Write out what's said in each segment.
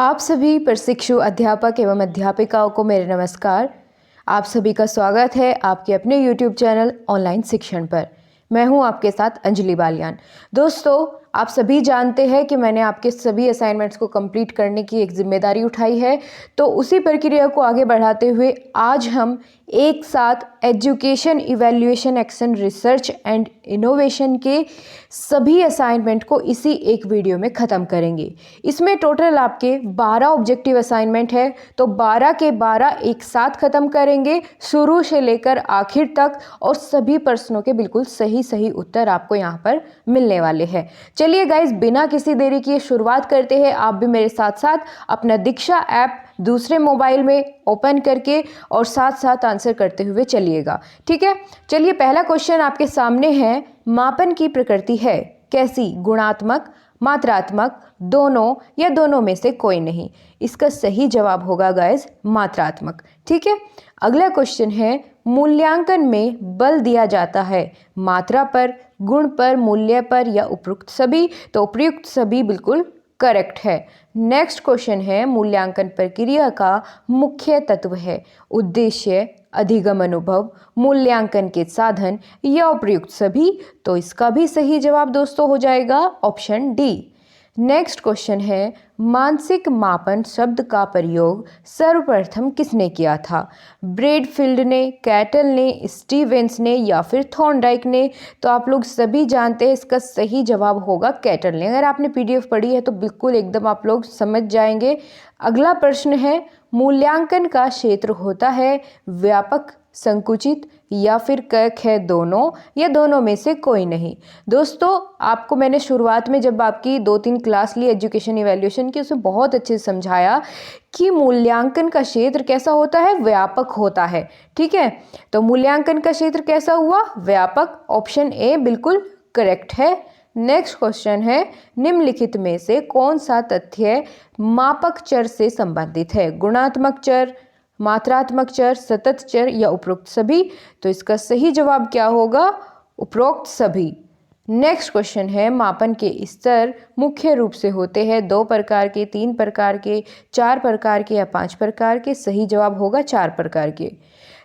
आप सभी प्रशिक्षु अध्यापक एवं अध्यापिकाओं को मेरे नमस्कार। आप सभी का स्वागत है आपके अपने YouTube चैनल ऑनलाइन शिक्षण पर। मैं हूं आपके साथ अंजलि बालियान। दोस्तों, आप सभी जानते हैं कि मैंने आपके सभी असाइनमेंट्स को कंप्लीट करने की एक जिम्मेदारी उठाई है। तो उसी प्रक्रिया को आगे बढ़ाते हुए आज हम एक साथ education evaluation action research and innovation के सभी असाइनमेंट को इसी एक वीडियो में ख़त्म करेंगे। इसमें टोटल आपके 12 ऑब्जेक्टिव असाइनमेंट है, तो 12 के 12 एक साथ ख़त्म करेंगे शुरू से लेकर आखिर तक, और सभी प्रश्नों के बिल्कुल सही सही उत्तर आपको यहाँ पर मिलने वाले हैं। चलिए गाइज, बिना किसी देरी किए शुरुआत करते हैं। आप भी मेरे साथ साथ अपना दीक्षा ऐप दूसरे मोबाइल में ओपन करके और साथ साथ आंसर करते हुए चलिएगा, ठीक है। चलिए, पहला क्वेश्चन आपके सामने है। मापन की प्रकृति है कैसी? गुणात्मक, मात्रात्मक, दोनों या दोनों में से कोई नहीं। इसका सही जवाब होगा गाइज मात्रात्मक, ठीक है। अगला क्वेश्चन है, मूल्यांकन में बल दिया जाता है मात्रा पर, गुण पर, मूल्य पर या उपयुक्त सभी? तो उपयुक्त सभी बिल्कुल करेक्ट है। नेक्स्ट क्वेश्चन है, मूल्यांकन प्रक्रिया का मुख्य तत्व है उद्देश्य, अधिगम अनुभव, मूल्यांकन के साधन या उपयुक्त सभी? तो इसका भी सही जवाब दोस्तों हो जाएगा ऑप्शन डी। नेक्स्ट क्वेश्चन है, मानसिक मापन शब्द का प्रयोग सर्वप्रथम किसने किया था? ब्रेडफील्ड ने, कैटल ने, स्टीवेंस ने या फिर थॉर्नडाइक ने? तो आप लोग सभी जानते हैं इसका सही जवाब होगा कैटल ने। अगर आपने पीडीएफ पढ़ी है तो बिल्कुल एकदम आप लोग समझ जाएंगे। अगला प्रश्न है, मूल्यांकन का क्षेत्र होता है व्यापक, संकुचित या फिर कक है दोनों या दोनों में से कोई नहीं? दोस्तों, आपको मैंने शुरुआत में जब आपकी 2-3 क्लास ली एजुकेशन इवैल्यूएशन की, उसमें बहुत अच्छे से समझाया कि मूल्यांकन का क्षेत्र कैसा होता है, व्यापक होता है, ठीक है। तो मूल्यांकन का क्षेत्र कैसा हुआ? व्यापक। ऑप्शन ए बिल्कुल करेक्ट है। नेक्स्ट क्वेश्चन है, निम्नलिखित में से कौन सा तथ्य मापक चर से संबंधित है? गुणात्मक चर, मात्रात्मक चर, सतत चर या उपरोक्त सभी? तो इसका सही जवाब क्या होगा? उपरोक्त सभी। नेक्स्ट क्वेश्चन है, मापन के स्तर मुख्य रूप से होते हैं 2 प्रकार के, 3 प्रकार के, 4 प्रकार के या 5 प्रकार के? सही जवाब होगा 4 प्रकार के।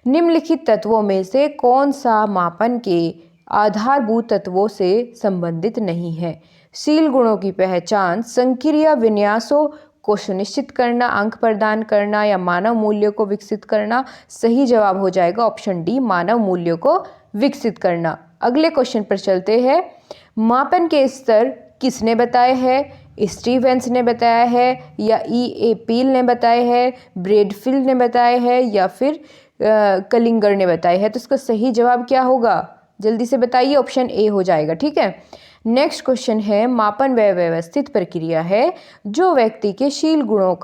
निम्नलिखित तत्वों में से कौन सा मापन के आधारभूत तत्वों से संबंधित नहीं है? शील गुणों की पहचान, संक्रिया विन्यासों को सुनिश्चित करना, अंक प्रदान करना या मानव मूल्यों को विकसित करना? सही जवाब हो जाएगा ऑप्शन डी, मानव मूल्यों को विकसित करना। अगले क्वेश्चन पर चलते हैं। मापन के स्तर किसने बताए हैं? स्टीवेंस ने बताया है या E.A. पील ने बताए हैं, ब्रेडफील्ड ने बताए हैं या फिर कलिंगर ने बताए हैं? तो इसका सही जवाब क्या होगा? जल्दी से बताइए, ऑप्शन ए हो जाएगा, ठीक है। नेक्स्ट क्वेश्चन है, मापन वह व्यवस्थित प्रक्रिया है जो व्यक्ति के शील गुणों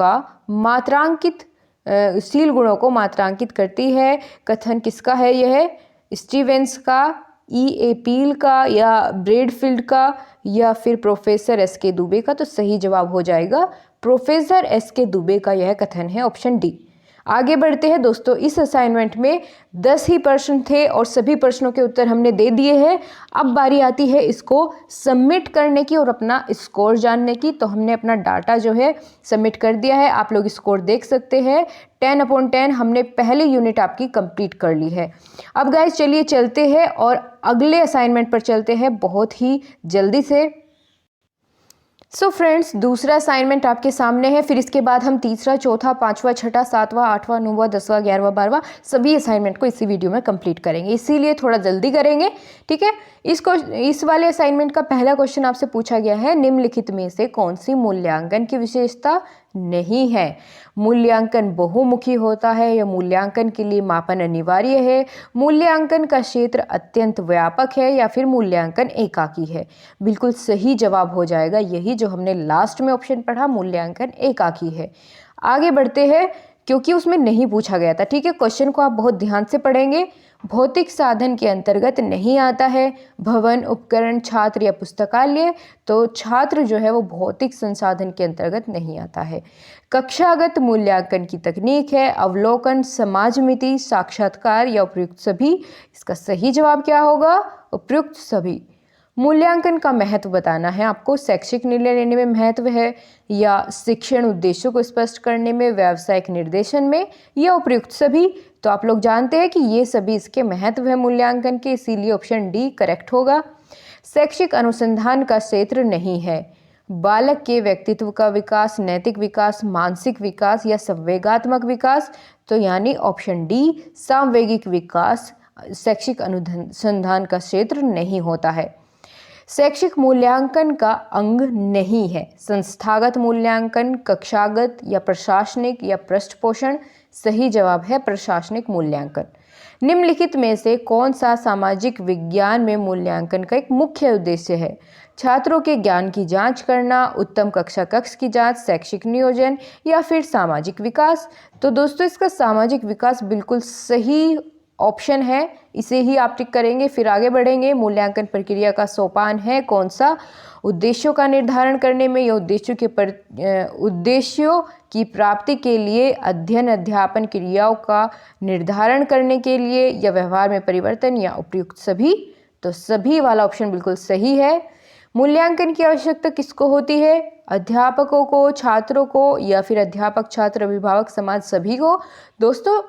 को मात्रांकित करती है। कथन किसका है? यह स्टीवेंस का, E.A. पील का या ब्रेडफील्ड का या फिर प्रोफेसर S.K. दुबे का? तो सही जवाब हो जाएगा प्रोफेसर S.K. दुबे का यह कथन है, ऑप्शन डी। आगे बढ़ते हैं दोस्तों। इस असाइनमेंट में 10 ही प्रश्न थे और सभी प्रश्नों के उत्तर हमने दे दिए हैं। अब बारी आती है इसको सबमिट करने की और अपना स्कोर जानने की। तो हमने अपना डाटा जो है सबमिट कर दिया है, आप लोग स्कोर देख सकते हैं। 10/10 हमने पहली यूनिट आपकी कंप्लीट कर ली है। अब गाइस चलिए चलते हैं और अगले असाइनमेंट पर चलते हैं बहुत ही जल्दी से। सो फ्रेंड्स, दूसरा असाइनमेंट आपके सामने है। फिर इसके बाद हम तीसरा, चौथा, 5वां, 6ठा, 7वां, 8वां, 9वां, 10वां, 11वां, 12वां सभी असाइनमेंट को इसी वीडियो में कंप्लीट करेंगे, इसीलिए थोड़ा जल्दी करेंगे, ठीक है। इस वाले असाइनमेंट का पहला क्वेश्चन आपसे पूछा गया है, निम्नलिखित में से कौन सी मूल्यांकन की विशेषता नहीं है? मूल्यांकन बहुमुखी होता है या मूल्यांकन के लिए मापन अनिवार्य है? मूल्यांकन का क्षेत्र अत्यंत व्यापक है या फिर मूल्यांकन एकाकी है? बिल्कुल सही जवाब हो जाएगा यही जो हमने लास्ट में ऑप्शन पढ़ा, मूल्यांकन एकाकी है। आगे बढ़ते हैं, क्योंकि उसमें नहीं पूछा गया था, ठीक है। क्वेश्चन को आप बहुत ध्यान से पढ़ेंगे। भौतिक साधन के अंतर्गत नहीं आता है भवन, उपकरण, छात्र या पुस्तकालय? तो छात्र जो है वो भौतिक संसाधन के अंतर्गत नहीं आता है। कक्षागत मूल्यांकन की तकनीक है अवलोकन, समाजमिति, साक्षात्कार या उपयुक्त सभी? इसका सही जवाब क्या होगा? उपयुक्त सभी। मूल्यांकन का महत्व बताना है आपको। शैक्षिक निर्णय लेने में महत्व है, या शिक्षण उद्देश्यों को स्पष्ट करने में, व्यावसायिक निर्देशन में, या उपयुक्त सभी। तो आप लोग जानते हैं कि ये सभी इसके महत्व है मूल्यांकन के, इसीलिए ऑप्शन डी करेक्ट होगा। शैक्षिक अनुसंधान का क्षेत्र नहीं है। बालक के व्यक्तित्व का विकास, नैतिक विकास, मानसिक विकास या संवेगात्मक विकास। तो यानी ऑप्शन डी सामवेगिक विकास शैक्षिक अनुसंधान का क्षेत्र नहीं होता है। शैक्षिक मूल्यांकन का अंग नहीं है। संस्थागत मूल्यांकन, कक्षागत या प्रशासनिक या पृष्ठपोषण। सही जवाब है प्रशासनिक मूल्यांकन। निम्नलिखित में से कौन सा सामाजिक विज्ञान में मूल्यांकन का एक मुख्य उद्देश्य है? छात्रों के ज्ञान की जांच करना, उत्तम कक्ष की जांच, शैक्षिक नियोजन या फिर सामाजिक विकास। तो दोस्तों इसका सामाजिक विकास बिल्कुल सही ऑप्शन है, इसे ही आप टिक करेंगे, फिर आगे बढ़ेंगे। मूल्यांकन प्रक्रिया का सोपान है कौन सा? उद्देश्यों का निर्धारण करने में, या उद्देश्यों की प्राप्ति के लिए, अध्ययन अध्यापन क्रियाओं का निर्धारण करने के लिए, या व्यवहार में परिवर्तन, या उपयुक्त सभी। तो सभी वाला ऑप्शन बिल्कुल सही है। मूल्यांकन की आवश्यकता किसको होती है? अध्यापकों को, छात्रों को, या फिर अध्यापक, छात्र, अभिभावक, समाज सभी को। दोस्तों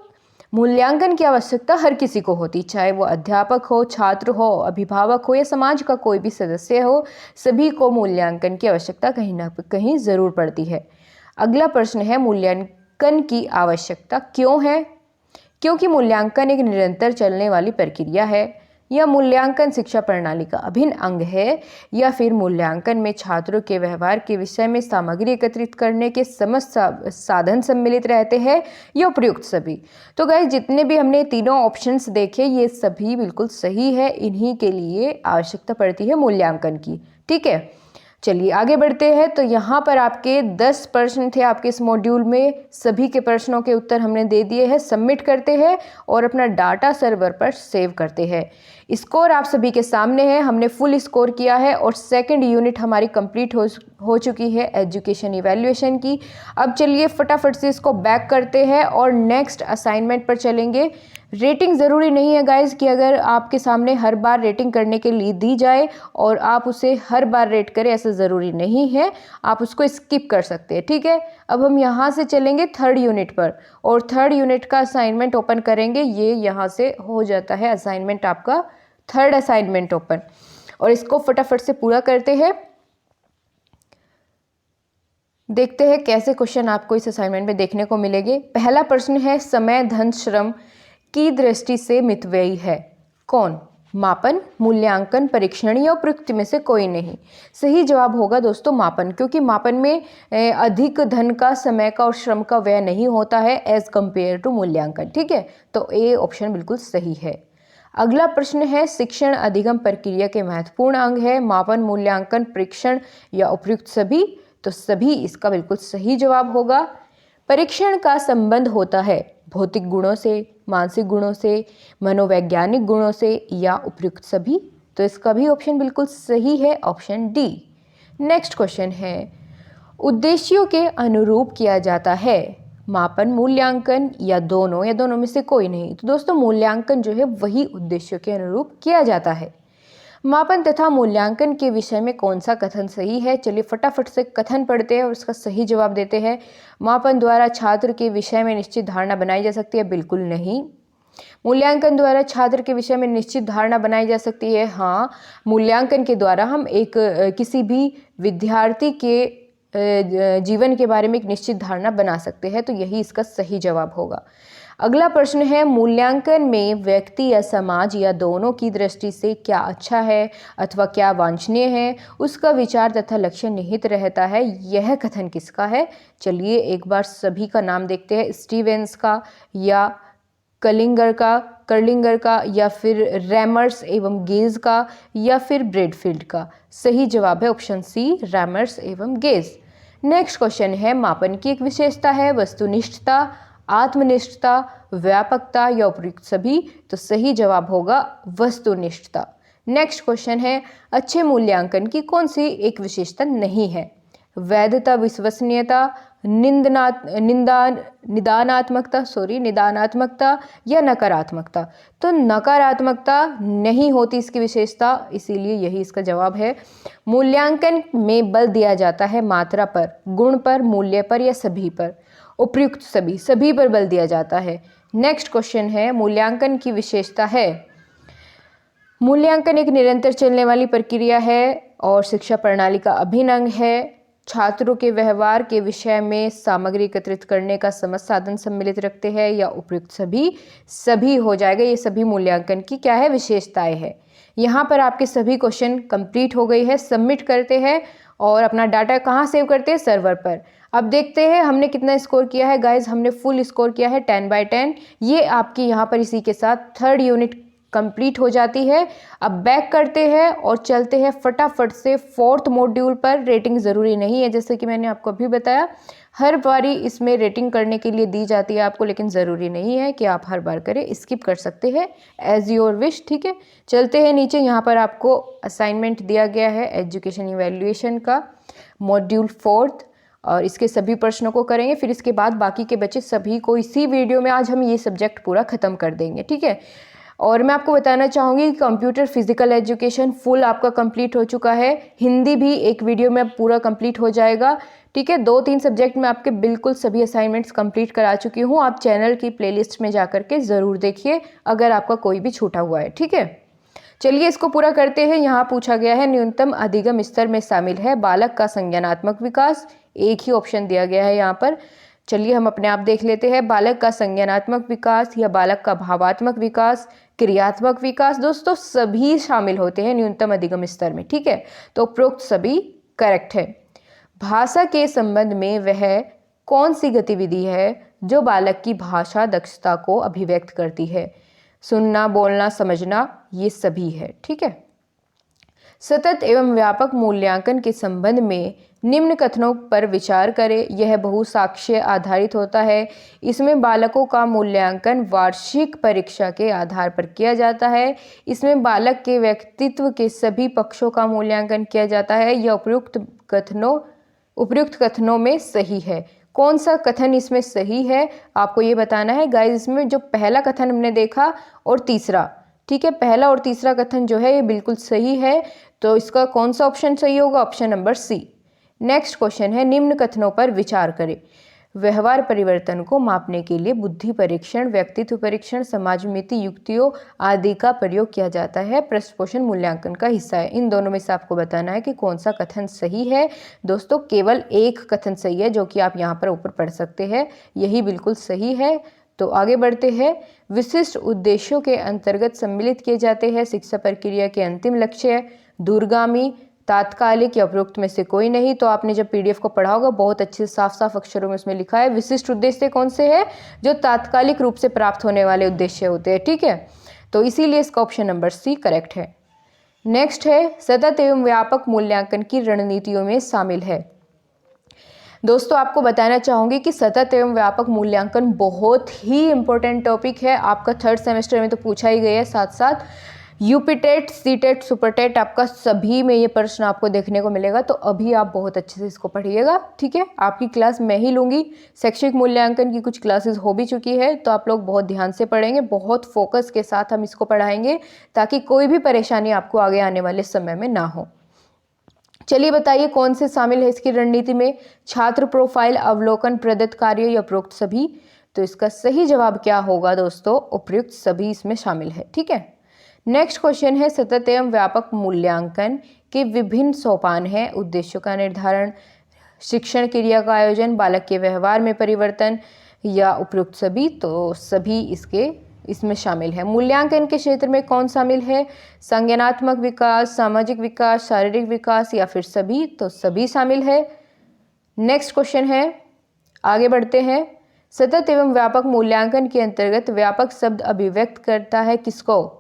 मूल्यांकन की आवश्यकता हर किसी को होती, चाहे वो अध्यापक हो, छात्र हो, अभिभावक हो या समाज का कोई भी सदस्य हो, सभी को मूल्यांकन की आवश्यकता कहीं ना कहीं ज़रूर पड़ती है। अगला प्रश्न है मूल्यांकन की आवश्यकता क्यों है? क्योंकि मूल्यांकन एक निरंतर चलने वाली प्रक्रिया है, या मूल्यांकन शिक्षा प्रणाली का अभिन्न अंग है, या फिर मूल्यांकन में छात्रों के व्यवहार के विषय में सामग्री एकत्रित करने के समस्त साधन सम्मिलित रहते हैं, या उपयुक्त सभी। तो गाइस जितने भी हमने तीनों ऑप्शंस देखे ये सभी बिल्कुल सही है, इन्हीं के लिए आवश्यकता पड़ती है मूल्यांकन की। ठीक है, चलिए आगे बढ़ते हैं। तो यहाँ पर आपके 10 प्रश्न थे आपके इस मॉड्यूल में, सभी के प्रश्नों के उत्तर हमने दे दिए हैं। सबमिट करते हैं और अपना डाटा सर्वर पर सेव करते हैं। स्कोर आप सभी के सामने है, हमने फुल स्कोर किया है और सेकंड यूनिट हमारी कंप्लीट हो चुकी है एजुकेशन इवैल्यूएशन की। अब चलिए फटाफट से इसको बैक करते हैं और नेक्स्ट असाइनमेंट पर चलेंगे। रेटिंग ज़रूरी नहीं है गाइज कि अगर आपके सामने हर बार रेटिंग करने के लिए दी जाए और आप उसे हर बार रेट करें, ऐसा ज़रूरी नहीं है, आप उसको स्किप कर सकते हैं। ठीक है, अब हम यहाँ से चलेंगे थर्ड यूनिट पर और थर्ड यूनिट का असाइनमेंट ओपन करेंगे। ये यहाँ से हो जाता है असाइनमेंट आपका, थर्ड असाइनमेंट ओपन, और इसको फटाफट से पूरा करते हैं। देखते हैं कैसे क्वेश्चन आपको इस असाइनमेंट में देखने को मिलेंगे। पहला प्रश्न है समय, धन, श्रम की दृष्टि से मितव्ययी है कौन? मापन, मूल्यांकन, परीक्षण या उपयुक्त में से कोई नहीं। सही जवाब होगा दोस्तों मापन, क्योंकि मापन में अधिक धन का, समय का और श्रम का व्यय नहीं होता है एज कंपेयर टू मूल्यांकन। ठीक है, तो ए ऑप्शन बिल्कुल सही है। अगला प्रश्न है शिक्षण अधिगम प्रक्रिया के महत्वपूर्ण अंग है मापन, मूल्यांकन, परीक्षण या उपयुक्त सभी। तो सभी इसका बिल्कुल सही जवाब होगा। परीक्षण का संबंध होता है भौतिक गुणों से, मानसिक गुणों से, मनोवैज्ञानिक गुणों से या उपयुक्त सभी। तो इसका भी ऑप्शन बिल्कुल सही है, ऑप्शन डी। नेक्स्ट क्वेश्चन है उद्देश्यों के अनुरूप किया जाता है मापन, मूल्यांकन या दोनों में से कोई नहीं। तो दोस्तों मूल्यांकन जो है वही उद्देश्यों के अनुरूप किया जाता है। मापन तथा मूल्यांकन के विषय में कौन सा कथन सही है? चलिए फटाफट से कथन पढ़ते हैं और उसका सही जवाब देते हैं। मापन द्वारा छात्र के विषय में निश्चित धारणा बनाई जा सकती है? बिल्कुल नहीं। मूल्यांकन द्वारा छात्र के विषय में निश्चित धारणा बनाई जा सकती है? हाँ, मूल्यांकन के द्वारा हम किसी भी विद्यार्थी के जीवन के बारे में एक निश्चित धारणा बना सकते हैं। तो यही इसका सही जवाब होगा। अगला प्रश्न है मूल्यांकन में व्यक्ति या समाज या दोनों की दृष्टि से क्या अच्छा है अथवा क्या वांछनीय है उसका विचार तथा लक्ष्य निहित रहता है। यह कथन किसका है? चलिए एक बार सभी का नाम देखते हैं। स्टीवेंस का, या कर्लिंगर का, या फिर रैमर्स एवं गेज का, या फिर ब्रेडफील्ड का। सही जवाब है ऑप्शन सी, रैमर्स एवं गेज। नेक्स्ट क्वेश्चन है मापन की एक विशेषता है वस्तुनिष्ठता, आत्मनिष्ठता, व्यापकता या उपयुक्त सभी। तो सही जवाब होगा वस्तुनिष्ठता। नेक्स्ट क्वेश्चन है अच्छे मूल्यांकन की कौन सी एक विशेषता नहीं है? वैधता, विश्वसनीयता, निदानात्मकता या नकारात्मकता। तो नकारात्मकता नहीं होती इसकी विशेषता, इसीलिए यही इसका जवाब है। मूल्यांकन में बल दिया जाता है मात्रा पर, गुण पर, मूल्य पर या सभी पर। उपयुक्त सभी पर बल दिया जाता है। नेक्स्ट क्वेश्चन है, मूल्यांकन की विशेषता है। मूल्यांकन एक निरंतर चलने वाली प्रक्रिया है और शिक्षा प्रणाली का अभिन्न अंग है। छात्रों के व्यवहार के विषय में सामग्री एकत्रित करने का समझ साधन सम्मिलित रखते हैं या उपयुक्त सभी हो जाएगा। ये सभी मूल्यांकन की क्या है, विशेषताएं है। यहाँ पर आपके सभी क्वेश्चन कंप्लीट हो गई है। सबमिट करते हैं और अपना डाटा कहाँ सेव करते हैं, सर्वर पर। अब देखते हैं हमने कितना स्कोर किया है। गाइज हमने फुल स्कोर किया है 10/10। ये आपकी यहाँ पर इसी के साथ 3rd यूनिट कंप्लीट हो जाती है। अब बैक करते हैं और चलते हैं फटाफट से 4th मॉड्यूल पर। रेटिंग ज़रूरी नहीं है, जैसे कि मैंने आपको अभी बताया, हर बारी इसमें रेटिंग करने के लिए दी जाती है आपको, लेकिन ज़रूरी नहीं है कि आप हर बार करें, स्किप कर सकते हैं एज योर विश। ठीक है, चलते हैं नीचे। यहाँ पर आपको असाइनमेंट दिया गया है एजुकेशन इवैल्यूएशन का मॉड्यूल 4th, और इसके सभी प्रश्नों को करेंगे। फिर इसके बाद बाकी के बच्चे सभी को इसी वीडियो में आज हम ये सब्जेक्ट पूरा ख़त्म कर देंगे। ठीक है, और मैं आपको बताना चाहूँगी कि कंप्यूटर फिजिकल एजुकेशन फुल आपका कंप्लीट हो चुका है। हिंदी भी एक वीडियो में पूरा कंप्लीट हो जाएगा। ठीक है, 2-3 सब्जेक्ट में आपके बिल्कुल सभी असाइनमेंट्स कंप्लीट करा चुकी हूँ। आप चैनल की प्लेलिस्ट में जा करके ज़रूर देखिए अगर आपका कोई भी छूटा हुआ है। ठीक है, चलिए इसको पूरा करते हैं। यहाँ पूछा गया है न्यूनतम अधिगम स्तर में शामिल है बालक का संज्ञानात्मक विकास। एक ही ऑप्शन दिया गया है यहाँ पर। चलिए हम अपने आप देख लेते हैं। बालक का संज्ञानात्मक विकास या बालक का भावात्मक विकास, क्रियात्मक विकास, दोस्तों सभी शामिल होते हैं न्यूनतम अधिगम स्तर में। ठीक है, तो उपरोक्त सभी करेक्ट है। भाषा के संबंध में वह कौन सी गतिविधि है जो बालक की भाषा दक्षता को अभिव्यक्त करती है? सुनना, बोलना, समझना, ये सभी है। ठीक है, सतत एवं व्यापक मूल्यांकन के संबंध में निम्न कथनों पर विचार करें। यह बहुसाक्ष्य आधारित होता है। इसमें बालकों का मूल्यांकन वार्षिक परीक्षा के आधार पर किया जाता है। इसमें बालक के व्यक्तित्व के सभी पक्षों का मूल्यांकन किया जाता है। यह उपयुक्त कथनों में सही है। कौन सा कथन इसमें सही है आपको ये बताना है। गाइस इसमें जो पहला कथन हमने देखा और तीसरा, ठीक है, पहला और तीसरा कथन जो है ये बिल्कुल सही है। तो इसका कौन सा ऑप्शन सही होगा? Option number C. Next question है, निम्न कथनों पर विचार करें। व्यवहार परिवर्तन को मापने के लिए बुद्धि परीक्षण, व्यक्तित्व परीक्षण, समाजमिति युक्तियों आदि का प्रयोग किया जाता है। पृष्ठपोषण मूल्यांकन का हिस्सा है। इन दोनों में से आपको बताना है कि कौन सा कथन सही है। दोस्तों केवल एक कथन सही है जो कि आप यहाँ पर ऊपर पढ़ सकते हैं, यही बिल्कुल सही है। तो आगे बढ़ते हैं। विशिष्ट उद्देश्यों के अंतर्गत सम्मिलित किए जाते हैं शिक्षा प्रक्रिया के अंतिम लक्ष्य, दूरगामी, तात्कालिक या उपरोक्त में से कोई नहीं। तो आपने जब पीडीएफ को पढ़ा होगा बहुत अच्छे साफ साफ अक्षरों में उसमें लिखा है विशिष्ट उद्देश्य कौन से है, जो तात्कालिक रूप से प्राप्त होने वाले उद्देश्य होते हैं। ठीक है, तो इसीलिए इसका ऑप्शन नंबर सी करेक्ट है। नेक्स्ट है, सतत एवं व्यापक मूल्यांकन की रणनीतियों में शामिल है। दोस्तों आपको बताना चाहूँगी कि सतत एवं व्यापक मूल्यांकन बहुत ही इंपॉर्टेंट टॉपिक है। आपका 3rd सेमेस्टर में तो पूछा ही गया है, साथ साथ UP TET, C TET, super TET, आपका सभी में ये प्रश्न आपको देखने को मिलेगा। तो अभी आप बहुत अच्छे से इसको पढ़िएगा। ठीक है, आपकी क्लास मैं ही लूँगी। शैक्षिक मूल्यांकन की कुछ क्लासेस हो भी चुकी है, तो आप लोग बहुत ध्यान से पढ़ेंगे, बहुत फोकस के साथ हम इसको पढ़ाएंगे ताकि कोई भी परेशानी आपको आगे आने वाले समय में ना हो। चलिए बताइए कौन से शामिल है इसकी रणनीति में। छात्र प्रोफाइल, अवलोकन, प्रदत्त कार्य या उपरोक्त सभी। तो इसका सही जवाब क्या होगा दोस्तों? उपयुक्त सभी इसमें शामिल है। ठीक है, नेक्स्ट क्वेश्चन है, सतत एवं व्यापक मूल्यांकन के विभिन्न सोपान हैं। उद्देश्यों का निर्धारण, शिक्षण क्रिया का आयोजन, बालक के व्यवहार में परिवर्तन या उपयुक्त सभी। तो सभी इसमें शामिल है। मूल्यांकन के क्षेत्र में कौन शामिल है? संज्ञानात्मक विकास, सामाजिक विकास, शारीरिक विकास या फिर सभी। तो सभी शामिल है। नेक्स्ट क्वेश्चन है, आगे बढ़ते हैं। सतत एवं व्यापक मूल्यांकन के अंतर्गत व्यापक शब्द अभिव्यक्त करता है किसको?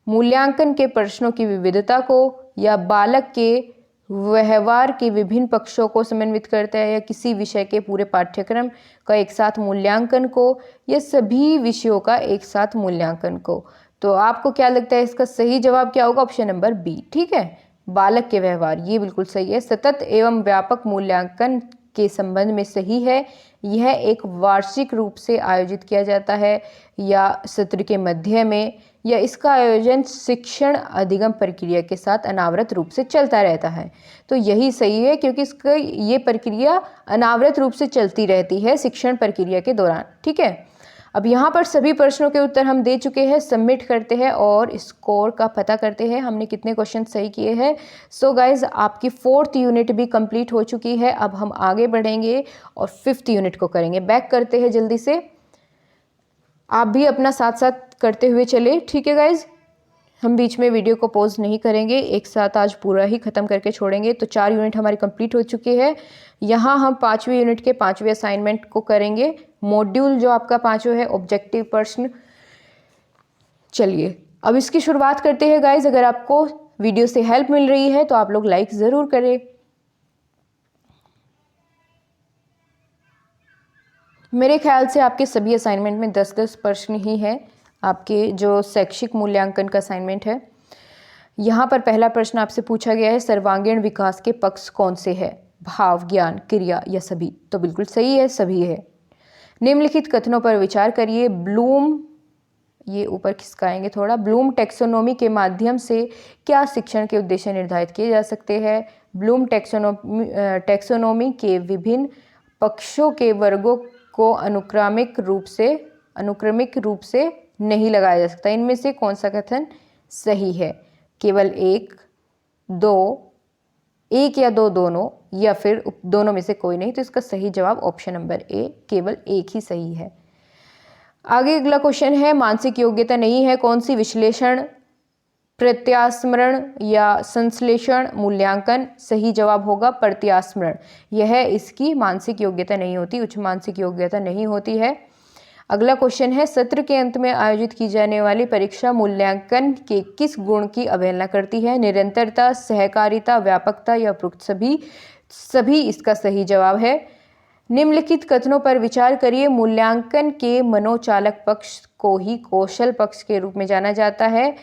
मूल्यांकन के प्रश्नों की विविधता को, या बालक के व्यवहार के विभिन्न पक्षों को समन्वित करता है, या किसी विषय के पूरे पाठ्यक्रम का एक साथ मूल्यांकन को, या सभी विषयों का एक साथ मूल्यांकन को। तो आपको क्या लगता है इसका सही जवाब क्या होगा? Option number B. ठीक है, बालक के व्यवहार, ये बिल्कुल सही है। सतत एवं व्यापक मूल्यांकन के संबंध में सही है। यह एक वार्षिक रूप से आयोजित किया जाता है या सत्र के मध्य में, या इसका आयोजन शिक्षण अधिगम प्रक्रिया के साथ अनावृत रूप से चलता रहता है। तो यही सही है, क्योंकि इसका ये प्रक्रिया अनावृत रूप से चलती रहती है शिक्षण प्रक्रिया के दौरान। ठीक है, अब यहाँ पर सभी प्रश्नों के उत्तर हम दे चुके हैं। सबमिट करते हैं और स्कोर का पता करते हैं हमने कितने क्वेश्चन सही किए हैं। सो गाइज, आपकी 4th यूनिट भी कंप्लीट हो चुकी है। अब हम आगे बढ़ेंगे और 5th यूनिट को करेंगे। बैक करते हैं जल्दी से, आप भी अपना साथ साथ करते हुए चले। ठीक है गाइज, हम बीच में वीडियो को पॉज नहीं करेंगे, एक साथ आज पूरा ही ख़त्म करके छोड़ेंगे। तो 4 यूनिट हमारी कंप्लीट हो चुकी है। यहाँ हम 5वीं यूनिट के 5वें असाइनमेंट को करेंगे। मॉड्यूल जो आपका 5वां है, ऑब्जेक्टिव प्रश्न। चलिए अब इसकी शुरुआत करते हैं गाइज। अगर आपको वीडियो से हेल्प मिल रही है तो आप लोग लाइक ज़रूर करें। मेरे ख्याल से आपके सभी असाइनमेंट में 10-10 प्रश्न ही हैं। आपके जो शैक्षिक मूल्यांकन का असाइनमेंट है, यहाँ पर पहला प्रश्न आपसे पूछा गया है, सर्वांगीण विकास के पक्ष कौन से है? भाव, ज्ञान, क्रिया या सभी? तो बिल्कुल सही है, सभी है। निम्नलिखित कथनों पर विचार करिए। ब्लूम, ये ऊपर खिसकाएंगे थोड़ा, ब्लूम टैक्सोनॉमी के माध्यम से क्या शिक्षण के उद्देश्य निर्धारित किए जा सकते हैं? ब्लूम टैक्सोनॉमी के विभिन्न पक्षों के वर्गों को अनुक्रमिक रूप से नहीं लगाया जा सकता। इनमें से कौन सा कथन सही है? केवल एक, दो, एक या दो दोनों, या फिर दोनों में से कोई नहीं। तो इसका सही जवाब ऑप्शन नंबर ए, केवल एक ही सही है। आगे अगला क्वेश्चन है, मानसिक योग्यता नहीं है कौन सी? विश्लेषण, प्रत्यास्मरण या संश्लेषण मूल्यांकन? सही जवाब होगा प्रत्यास्मरण। यह इसकी मानसिक योग्यता नहीं होती, उच्च मानसिक योग्यता नहीं होती है। अगला क्वेश्चन है, सत्र के अंत में आयोजित की जाने वाली परीक्षा मूल्यांकन के किस गुण की अवहेलना करती है? निरंतरता, सहकारिता, व्यापकता या उपरोक्त सभी? सभी इसका सही जवाब है। निम्नलिखित कथनों पर विचार करिए। मूल्यांकन के मनोचालक पक्ष को ही कौशल पक्ष के रूप में जाना जाता है।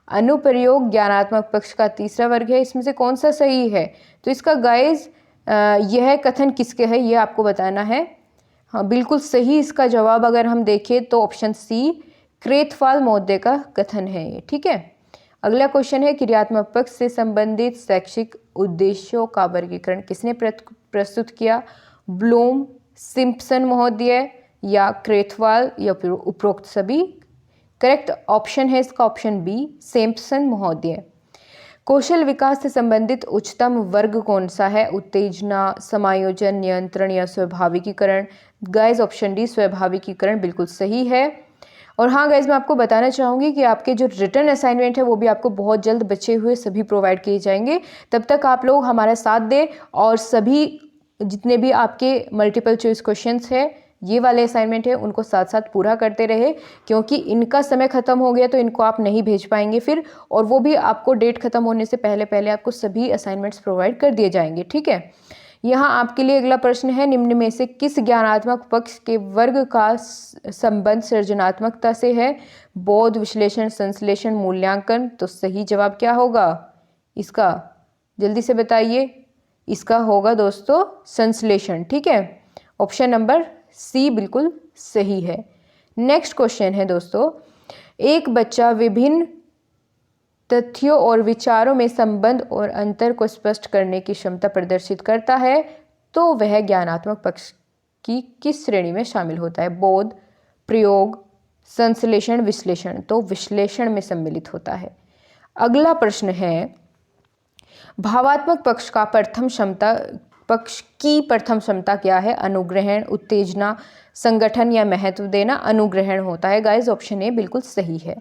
अनुप्रयोग ज्ञानात्मक पक्ष का तीसरा वर्ग है। इसमें से कौन सा सही है? तो इसका गाइज यह कथन किसके है ये आपको बताना है। हाँ, बिल्कुल सही इसका जवाब अगर हम देखें तो ऑप्शन सी, क्रेथवाल महोदय का कथन है ये। ठीक है, अगला क्वेश्चन है, क्रियात्मक पक्ष से संबंधित शैक्षिक उद्देश्यों का वर्गीकरण किसने प्रस्तुत किया? ब्लूम, सिम्पसन महोदय या क्रेथवाल या फिर उपरोक्त सभी? करेक्ट ऑप्शन है इसका ऑप्शन बी, सिम्पसन महोदय। कौशल विकास से संबंधित उच्चतम वर्ग कौन सा है? उत्तेजना, समायोजन, नियंत्रण या स्वाभाविकीकरण? गाइज ऑप्शन डी, स्वाभाविकीकरण बिल्कुल सही है। और हाँ गाइज, मैं आपको बताना चाहूँगी कि आपके जो रिटर्न असाइनमेंट है वो भी आपको बहुत जल्द बचे हुए सभी प्रोवाइड किए जाएंगे। तब तक आप लोग हमारा साथ दें और सभी जितने भी आपके मल्टीपल चॉइस क्वेश्चंस है, ये वाले असाइनमेंट है, उनको साथ साथ पूरा करते रहे, क्योंकि इनका समय ख़त्म हो गया तो इनको आप नहीं भेज पाएंगे फिर, और वो भी आपको डेट ख़त्म होने से पहले पहले आपको सभी असाइनमेंट्स प्रोवाइड कर दिए जाएंगे। ठीक है, यहाँ आपके लिए अगला प्रश्न है, निम्न में से किस ज्ञानात्मक पक्ष के वर्ग का संबंध सृजनात्मकता से है? बोध, विश्लेषण, संश्लेषण, मूल्यांकन? तो सही जवाब क्या होगा इसका? जल्दी से बताइए। इसका होगा दोस्तों संश्लेषण। ठीक है, ऑप्शन नंबर सी बिल्कुल सही है। नेक्स्ट क्वेश्चन है दोस्तों, एक बच्चा विभिन्न तथ्यों और विचारों में संबंध और अंतर को स्पष्ट करने की क्षमता प्रदर्शित करता है, तो वह ज्ञानात्मक पक्ष की किस श्रेणी में शामिल होता है? बोध, प्रयोग, संश्लेषण, विश्लेषण? तो विश्लेषण में सम्मिलित होता है। अगला प्रश्न है, भावात्मक पक्ष की प्रथम क्षमता क्या है? अनुग्रहण, उत्तेजना, संगठन या महत्व देना? अनुग्रहण होता है गाइज, ऑप्शन ए बिल्कुल सही है।